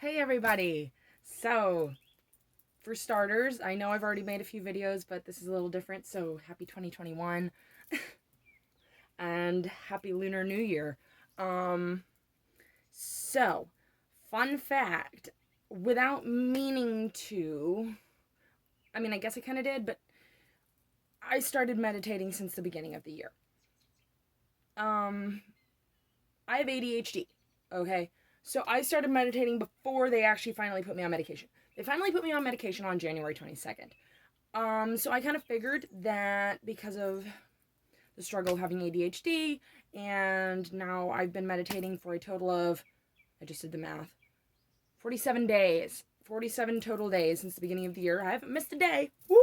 Hey everybody! So, for starters, I know I've already made a few videos, but this is a little different, so happy 2021 and happy Lunar New Year. Um, so, fun fact, without meaning to, I guess I kind of did, but I started meditating since the beginning of the year. Um, I have ADHD, okay? So I started meditating before they actually finally put me on medication. They finally put me on medication on January 22nd. So I kind of figured that because of the struggle of having ADHD, and now I've been meditating for a total of, I just did the math, 47 days. 47 total days since the beginning of the year. I haven't missed a day. Woo!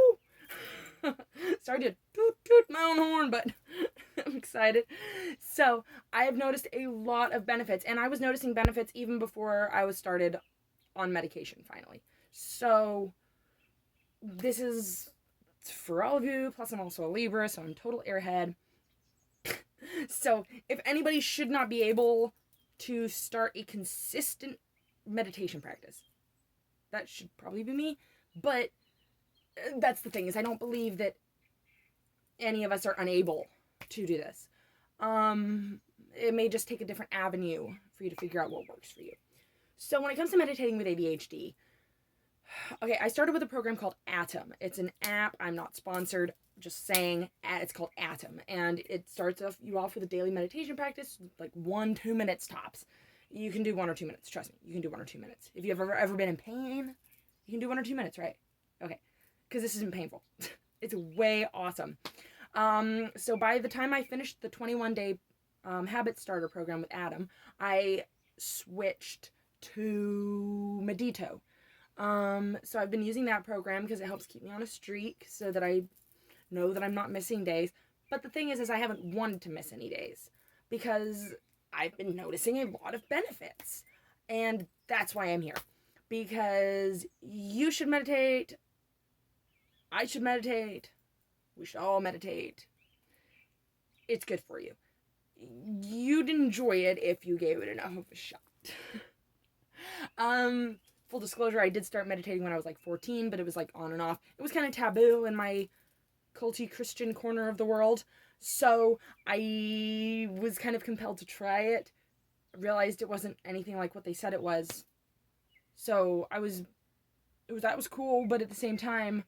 Sorry to toot my own horn, but I'm excited. So I have noticed a lot of benefits, and I was noticing benefits even before I was started on medication finally. So this is for all of you, plus I'm also a Libra, so I'm total airhead. So if anybody should not be able to start a consistent meditation practice, that should probably be me. But that's the thing, is I don't believe that any of us are unable to do this. It may just take a different avenue for you to figure out what works for you. So when it comes to meditating with ADHD, okay, I started with a program called Atom. It's an app. I'm not sponsored. Just saying, it's called Atom, and it starts you off with a daily meditation practice, like 1-2 minutes tops. You can do 1 or 2 minutes. Trust me, you can do 1 or 2 minutes. If you've ever been in pain, you can do 1 or 2 minutes, right? Okay, because this isn't painful. It's way awesome. So by the time I finished the 21-day habit starter program with Atom, I switched to Medito. So I've been using that program because it helps keep me on a streak so that I know that I'm not missing days. But the thing is I haven't wanted to miss any days because I've been noticing a lot of benefits. And that's why I'm here. Because you should meditate. I should meditate. We should all meditate. It's good for you. You'd enjoy it if you gave it enough of a shot. Full disclosure, I did start meditating when I was like 14, but it was like on and off. It was kind of taboo in my culty Christian corner of the world, so I was kind of compelled to try it. Realized it wasn't anything like what they said it was, so that was cool, but at the same time,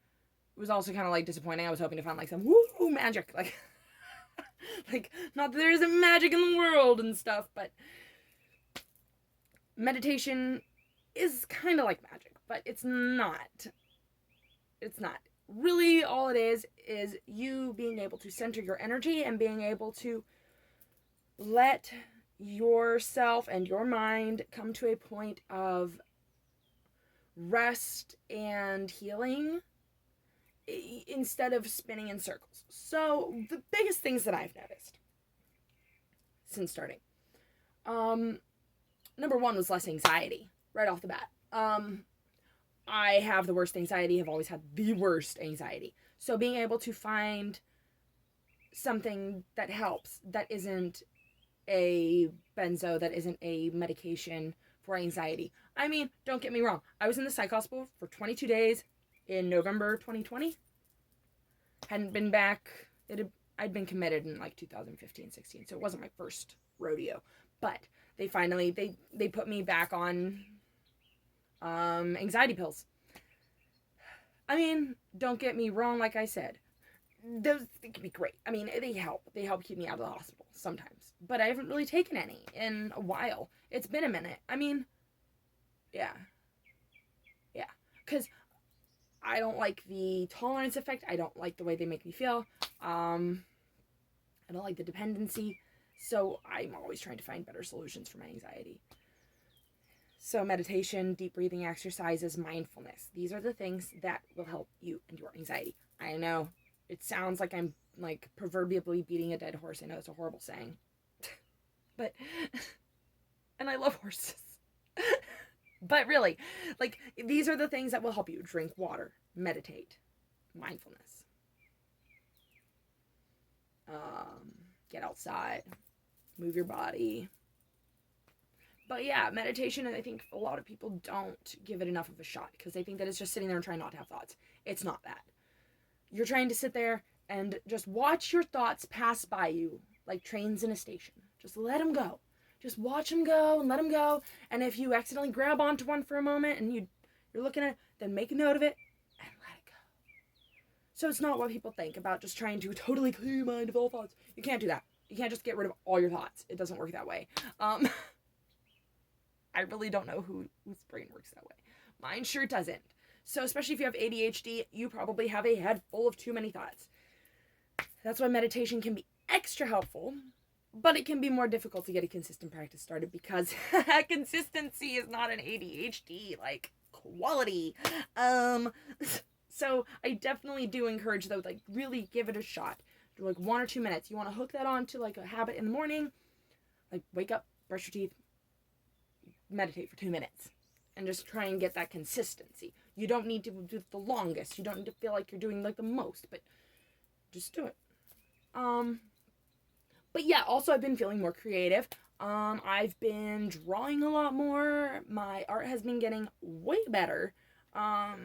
it was also kind of like disappointing. I was hoping to find like some woo magic, like like not that there isn't magic in the world and stuff, but meditation is kind of like magic, but it's not. It's not. Really, all it is you being able to center your energy and being able to let yourself and your mind come to a point of rest and healing instead of spinning in circles. So, the biggest things that I've noticed since starting, number one was less anxiety right off the bat. I have the worst anxiety, have always had the worst anxiety. So being able to find something that helps, that isn't a benzo, that isn't a medication for anxiety. I mean, don't get me wrong. I was in the psych hospital for 22 days in November 2020. Hadn't been back. I'd been committed in like 2015-16, so it wasn't my first rodeo. But they finally, they put me back on anxiety pills. I mean, don't get me wrong, like I said, those can be great. I mean, they help. They help keep me out of the hospital sometimes. But I haven't really taken any in a while. It's been a minute. I mean, yeah. Yeah. Because I don't like the tolerance effect. I don't like the way they make me feel. I don't like the dependency. So I'm always trying to find better solutions for my anxiety. So meditation, deep breathing exercises, mindfulness. These are the things that will help you and your anxiety. I know it sounds like I'm like proverbially beating a dead horse. I know it's a horrible saying. But, and I love horses. But really, like, these are the things that will help you. Drink water, meditate, mindfulness. Get outside, move your body. But yeah, meditation, and I think a lot of people don't give it enough of a shot because they think that it's just sitting there and trying not to have thoughts. It's not that. You're trying to sit there and just watch your thoughts pass by you like trains in a station. Just let them go. Just watch them go and let them go. And if you accidentally grab onto one for a moment and you're looking at it, then make a note of it and let it go. So it's not what people think about just trying to totally clear your mind of all thoughts. You can't do that. You can't just get rid of all your thoughts. It doesn't work that way. I really don't know whose brain works that way. Mine sure doesn't. So especially if you have ADHD, you probably have a head full of too many thoughts. That's why meditation can be extra helpful, but it can be more difficult to get a consistent practice started because consistency is not an ADHD like quality. So I definitely do encourage though, like really give it a shot. Do like 1 or 2 minutes. You want to hook that on to like a habit in the morning, like wake up, brush your teeth, meditate for 2 minutes, and just try and get that consistency. You don't need to do the longest. You don't need to feel like you're doing like the most, but just do it. But yeah, also I've been feeling more creative. I've been drawing a lot more. My art has been getting way better. I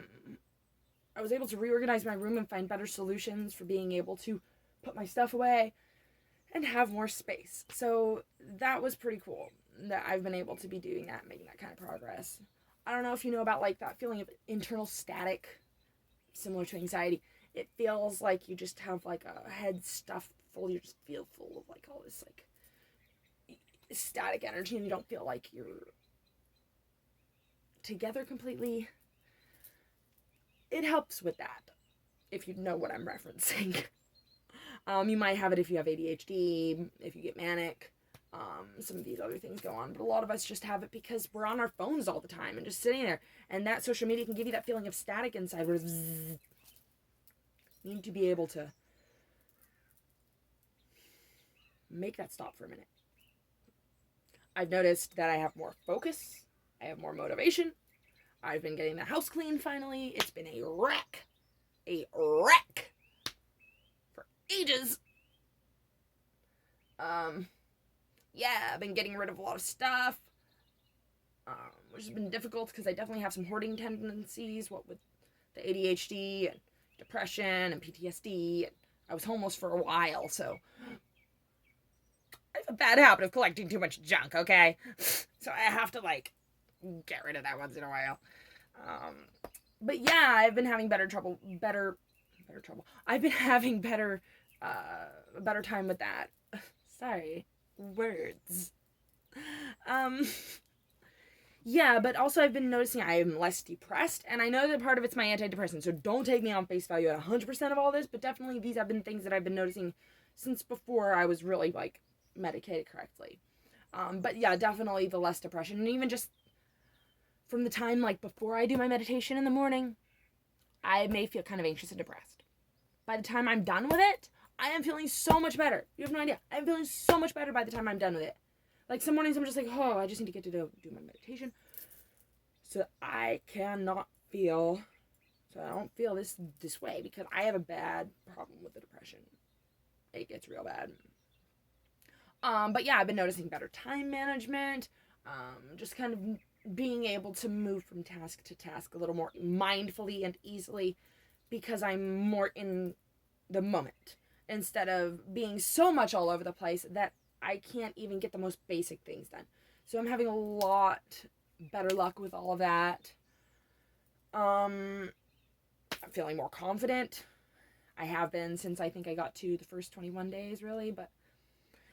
was able to reorganize my room and find better solutions for being able to put my stuff away and have more space. So that was pretty cool that I've been able to be doing that, making that kind of progress. I don't know if you know about like that feeling of internal static, similar to anxiety. It feels like you just have like a head stuffed full, you just feel full of like all this like static energy and you don't feel like you're together completely. It helps with that, if you know what I'm referencing. You might have it if you have ADHD, if you get manic, some of these other things go on. But a lot of us just have it because we're on our phones all the time and just sitting there. And that social media can give you that feeling of static inside where you need to be able to make that stop for a minute. I've noticed that I have more focus. I have more motivation. I've been getting the house clean finally. It's been a wreck. A wreck. For ages. Yeah, I've been getting rid of a lot of stuff. Which has been difficult because I definitely have some hoarding tendencies, what with the ADHD and depression and PTSD. I was homeless for a while, so I have a bad habit of collecting too much junk, okay? So I have to, like, get rid of that once in a while. But yeah, I've been having better trouble. I've been having better time with that. Sorry. Words. Yeah, but also I've been noticing I am less depressed, and I know that part of it's my antidepressant, so don't take me on face value at 100% of all this, but definitely these have been things that I've been noticing since before I was really, like, medicated correctly. But yeah, definitely the less depression, and even just from the time, like, before I do my meditation in the morning, I may feel kind of anxious and depressed. By the time I'm done with it, I am feeling so much better. You have no idea. I'm feeling so much better by the time I'm done with it. Like, some mornings I'm just like, oh, I just need to get to do my meditation. So I cannot feel, so I don't feel this way because I have a bad problem with the depression. It gets real bad. But yeah, I've been noticing better time management. Just kind of being able to move from task to task a little more mindfully and easily because I'm more in the moment instead of being so much all over the place that I can't even get the most basic things done. So I'm having a lot better luck with all of that. I'm feeling more confident. I have been since I think I got to the first 21 days, really. But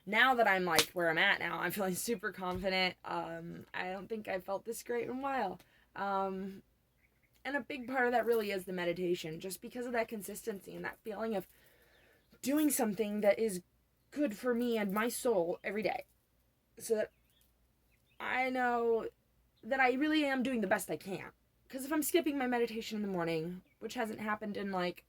now that I'm like where I'm at now, I'm feeling super confident. I don't think I've felt this great in a while. And a big part of that really is the meditation, just because of that consistency and that feeling of doing something that is good for me and my soul every day. So that I know that I really am doing the best I can. Because if I'm skipping my meditation in the morning, which hasn't happened in like,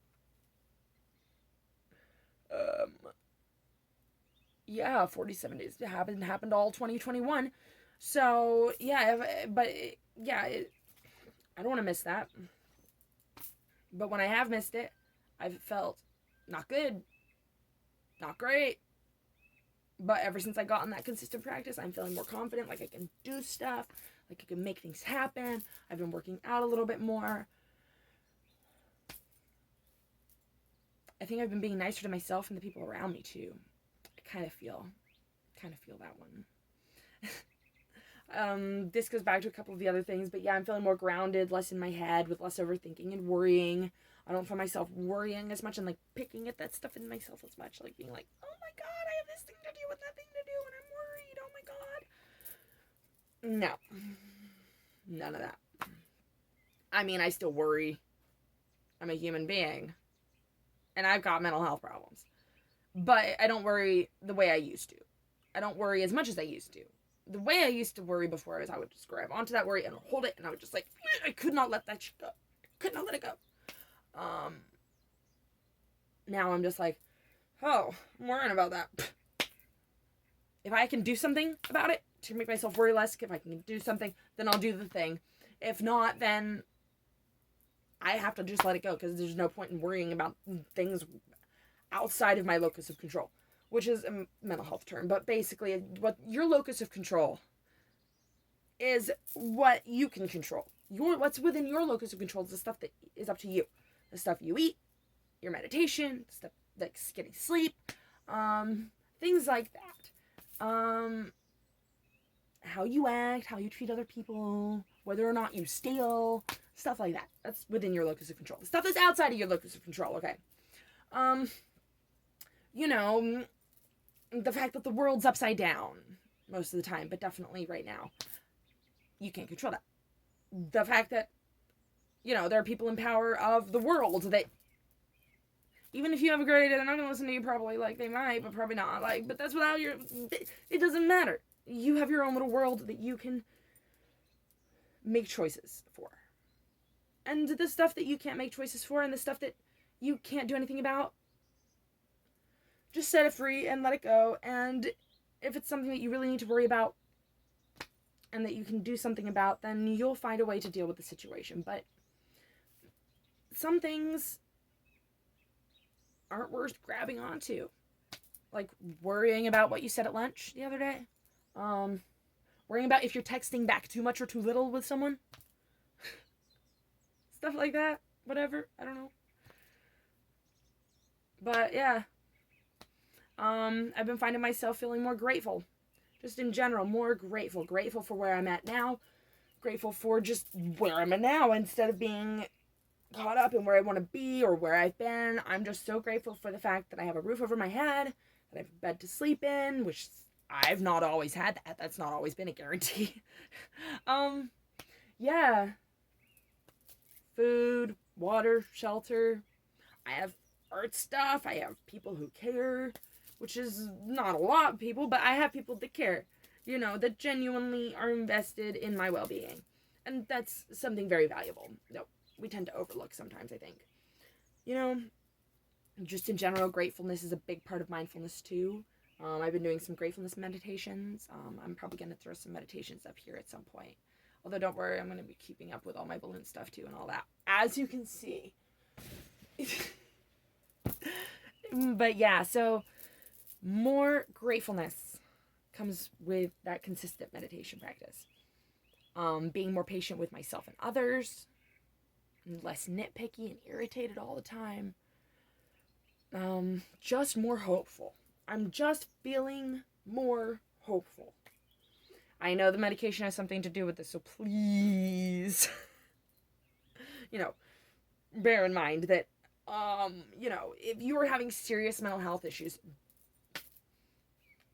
47 days. It happened all 2021. So, yeah, I don't want to miss that. But when I have missed it, I've felt not good, not great, But ever since I got in that consistent practice, I'm feeling more confident, like I can do stuff, like I can make things happen. I've been working out a little bit more. I think I've been being nicer to myself and the people around me too. I kind of feel that one. This goes back to a couple of the other things, but yeah, I'm feeling more grounded, less in my head, with less overthinking and worrying. I don't find myself worrying as much and like picking at that stuff in myself as much, like being like, oh my god, I have this thing to do with that thing to do and I'm worried, oh my god. No, none of that. I mean, I still worry. I'm a human being and I've got mental health problems, but I don't worry the way I used to. I don't worry as much as I used to. The way I used to worry before is I would just grab onto that worry and hold it, and I would just like, I could not let that shit go. I could not let it go. Now I'm just like, oh, I'm worrying about that. If I can do something about it to make myself worry less, if I can do something, then I'll do the thing. If not, then I have to just let it go, because there's no point in worrying about things outside of my locus of control, which is a mental health term. But basically, what your locus of control is what you can control. What's within your locus of control is the stuff that is up to you. The stuff you eat, your meditation, stuff like getting sleep, things like that. How you act, how you treat other people, whether or not you steal, stuff like that. That's within your locus of control. The stuff that's outside of your locus of control, okay? You know, the fact that the world's upside down most of the time, but definitely right now, you can't control that. The fact that, you know, there are people in power of the world that, even if you have a great idea, they're not going to listen to you probably. Like, they might, but probably not. Like, but that's without your... It doesn't matter. You have your own little world that you can make choices for. And the stuff that you can't make choices for, and the stuff that you can't do anything about, just set it free and let it go. And if it's something that you really need to worry about and that you can do something about, then you'll find a way to deal with the situation. But some things aren't worth grabbing onto. Like worrying about what you said at lunch the other day. Worrying about if you're texting back too much or too little with someone. Stuff like that. Whatever. I don't know. But yeah. I've been finding myself feeling more grateful. Just in general, more grateful. Grateful for where I'm at now. Grateful for just where I'm at now instead of being caught up in where I want to be or where I've been. I'm just so grateful for the fact that I have a roof over my head, that I have a bed to sleep in, which I've not always had that. That's not always been a guarantee. Yeah. Food, water, shelter. I have art stuff. I have people who care, which is not a lot of people, but I have people that care, you know, that genuinely are invested in my well-being. And that's something very valuable. No, we tend to overlook sometimes, I think. You know, just in general, gratefulness is a big part of mindfulness too. I've been doing some gratefulness meditations. I'm probably going to throw some meditations up here at some point. Although don't worry, I'm going to be keeping up with all my balloon stuff too and all that. As you can see. But yeah, so more gratefulness comes with that consistent meditation practice. Being more patient with myself and others. Less nitpicky and irritated all the time. Just more hopeful. I'm just feeling more hopeful. I know the medication has something to do with this, so please, you know, bear in mind that, you know, if you are having serious mental health issues,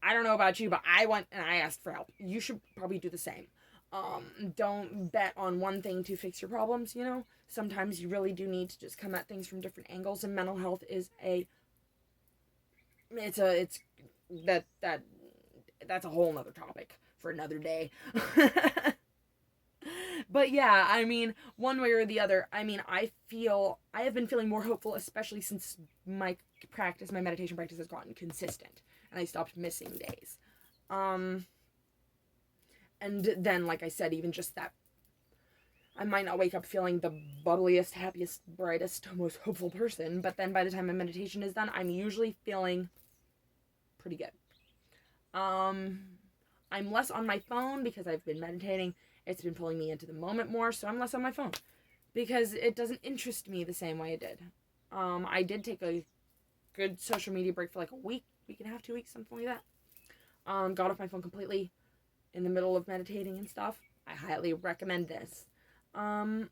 I don't know about you, but I went and I asked for help. You should probably do the same. Don't bet on one thing to fix your problems, you know? Sometimes you really do need to just come at things from different angles, and mental health is that's a whole nother topic for another day. But yeah, I mean, one way or the other, I mean, I have been feeling more hopeful, especially since my meditation practice has gotten consistent, and I stopped missing days. And then, like I said, even just that, I might not wake up feeling the bubbliest, happiest, brightest, most hopeful person, but then by the time my meditation is done, I'm usually feeling pretty good. I'm less on my phone because I've been meditating. It's been pulling me into the moment more, so I'm less on my phone because it doesn't interest me the same way it did. I did take a good social media break for like a week and a half, 2 weeks, something like that. Got off my phone completely in the middle of meditating and stuff. I highly recommend this. And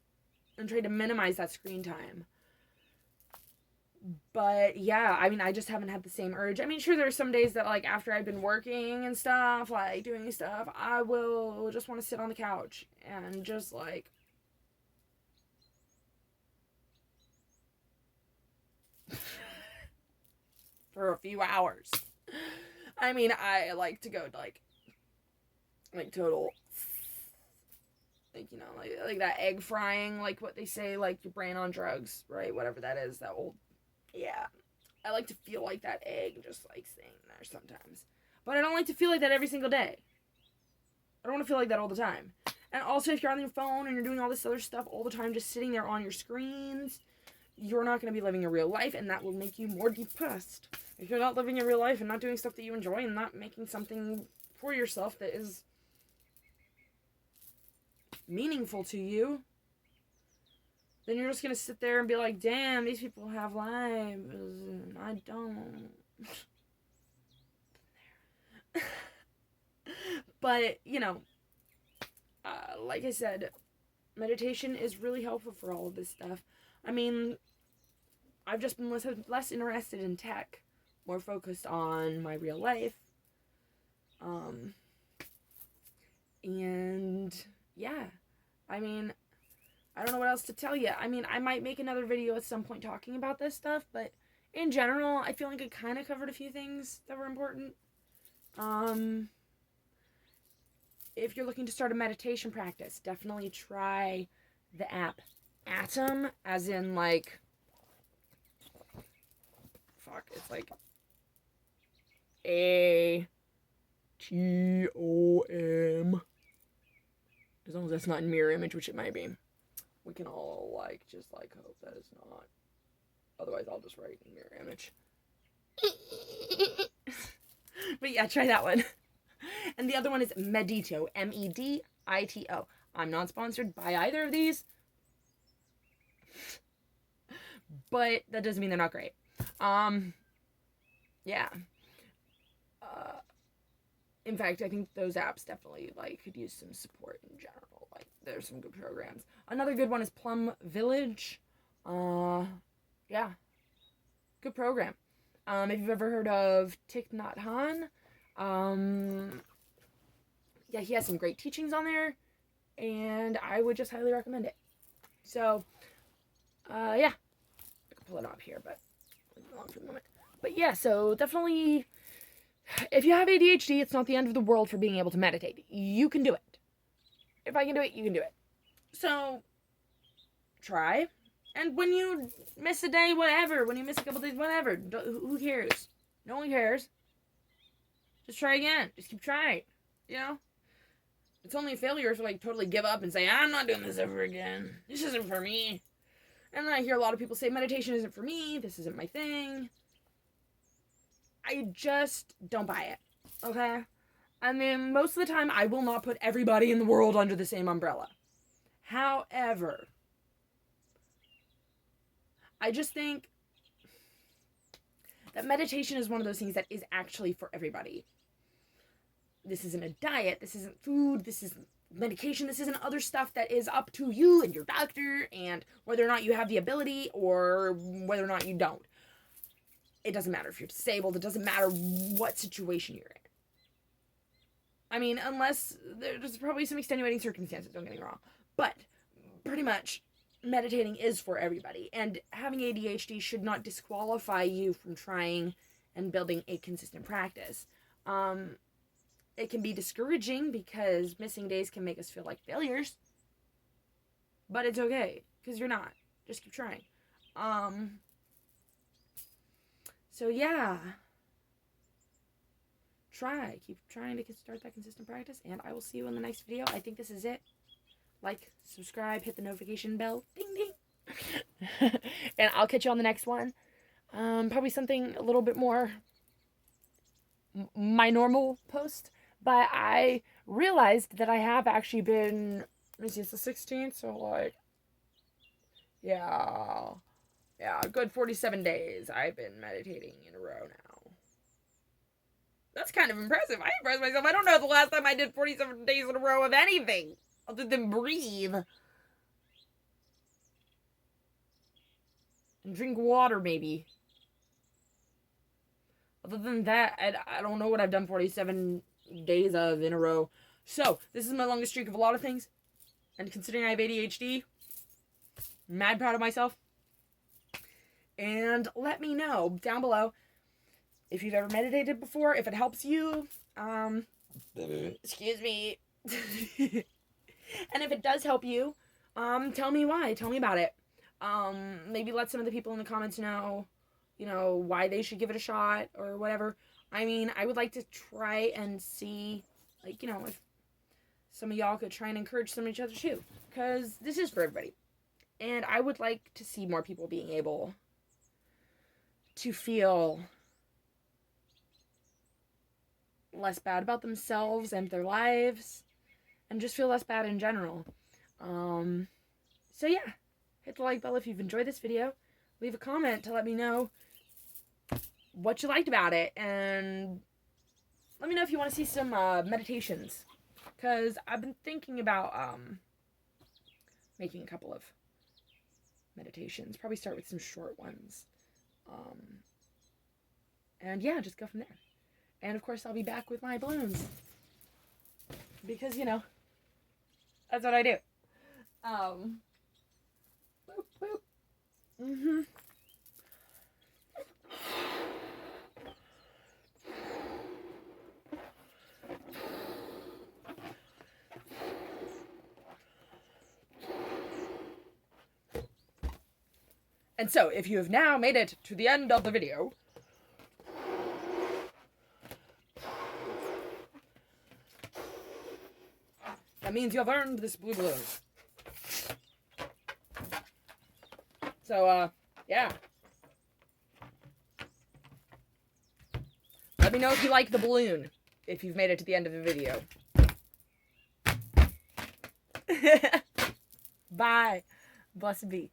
try to minimize that screen time. But yeah, I mean, I just haven't had the same urge. I mean, sure, there's some days that, like, after I've been working and stuff, like, doing stuff, I will just want to sit on the couch and just, like, for a few hours. I mean, I like to go, like total, like, you know, like that egg frying, like what they say, like, your brain on drugs, right? Whatever that is, that old, yeah. I like to feel like that egg just, like, staying there sometimes. But I don't like to feel like that every single day. I don't want to feel like that all the time. And also, if you're on your phone and you're doing all this other stuff all the time, just sitting there on your screens, you're not going to be living a real life, and that will make you more depressed. If you're not living a real life and not doing stuff that you enjoy and not making something for yourself that is meaningful to you, then you're just going to sit there and be like, damn, these people have lives, and I don't. But, you know, like I said, meditation is really helpful for all of this stuff. I mean, I've just been less interested in tech, more focused on my real life. And yeah, I mean, I don't know what else to tell you. I mean, I might make another video at some point talking about this stuff, but in general, I feel like I kind of covered a few things that were important. If you're looking to start a meditation practice, definitely try the app Atom, as in, like, it's like ATOM. As long as that's not in mirror image, which it might be. We can all, like, just, like, hope that it's not. Otherwise, I'll just write in mirror image. But yeah, try that one. And the other one is Medito, Medito. I'm not sponsored by either of these, but that doesn't mean they're not great. Yeah. In fact, I think those apps definitely, like, could use some support in general. Like, there's some good programs. Another good one is Plum Village. Yeah. Good program. If you've ever heard of Thich Nhat Hanh, yeah, he has some great teachings on there, and I would just highly recommend it. So, yeah. I can pull it up here, but I'll leave it alone for the moment. But yeah, so definitely, if you have ADHD, it's not the end of the world for being able to meditate. You can do it. If I can do it, you can do it. So, try. And when you miss a day, whatever. When you miss a couple days, whatever. Who cares? No one cares. Just try again. Just keep trying. You know? It's only a failure to, like, totally give up and say, I'm not doing this ever again. This isn't for me. And then I hear a lot of people say, meditation isn't for me. This isn't my thing. I just don't buy it. Okay? I mean, most of the time, I will not put everybody in the world under the same umbrella. However, I just think that meditation is one of those things that is actually for everybody. This isn't a diet. This isn't food. This isn't medication. This isn't other stuff that is up to you and your doctor and whether or not you have the ability or whether or not you don't. It doesn't matter if you're disabled. It doesn't matter what situation you're in. I mean, unless there's probably some extenuating circumstances, don't get me wrong. But pretty much, meditating is for everybody. And having ADHD should not disqualify you from trying and building a consistent practice. It can be discouraging because missing days can make us feel like failures. But it's okay, because you're not. Just keep trying. So yeah. Keep trying to start that consistent practice, and I will see you in the next video. I think this is it. Like, subscribe, hit the notification bell. Ding, ding. And I'll catch you on the next one. Probably something a little bit more my normal post, but I realized that I have actually been, let me see, it's the 16th, so like, yeah, a good 47 days I've been meditating in a row now. That's kind of impressive. I impress myself. I don't know the last time I did 47 days in a row of anything other than breathe and drink water, maybe. Other than that, I don't know what I've done 47 days of in a row. So, this is my longest streak of a lot of things. And considering I have ADHD, I'm mad proud of myself. And let me know down below if you've ever meditated before, if it helps you. Excuse me. And if it does help you, tell me why. Tell me about it. Maybe let some of the people in the comments know, why they should give it a shot or whatever. I mean, I would like to try and see, if some of y'all could try and encourage some of each other too. Because this is for everybody. And I would like to see more people being able to feel less bad about themselves and their lives. And just feel less bad in general. So yeah. Hit the like bell if you've enjoyed this video. Leave a comment to let me know what you liked about it. And let me know if you want to see some meditations. Because I've been thinking about making a couple of meditations. Probably start with some short ones. And yeah, just go from there. And of course, I'll be back with my balloons. Because, that's what I do. Boop, boop. And so, if you have now made it to the end of the video, that means you have earned this blue balloon. So, yeah. Let me know if you like the balloon, if you've made it to the end of the video. Bye. Blessed be.